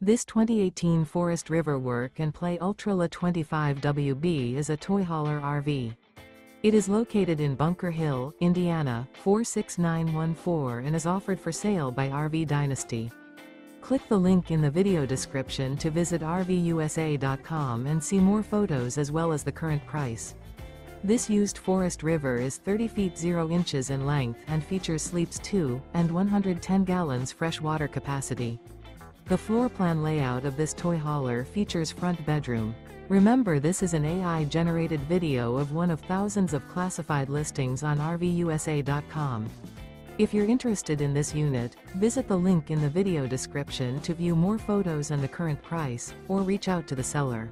This 2018 Forest River Work and Play Ultrala 25WB is a toy hauler RV. It is located in Bunker Hill, Indiana, 46914 and is offered for sale by RV Dynasty. Click the link in the video description to visit RVUSA.com and see more photos as well as the current price. This used Forest River is 30 feet 0 inches in length and features sleeps 2 and 110 gallons fresh water capacity. The floor plan layout of this toy hauler features front bedroom. Remember, this is an AI-generated video of one of thousands of classified listings on RVUSA.com. If you're interested in this unit, visit the link in the video description to view more photos and the current price, or reach out to the seller.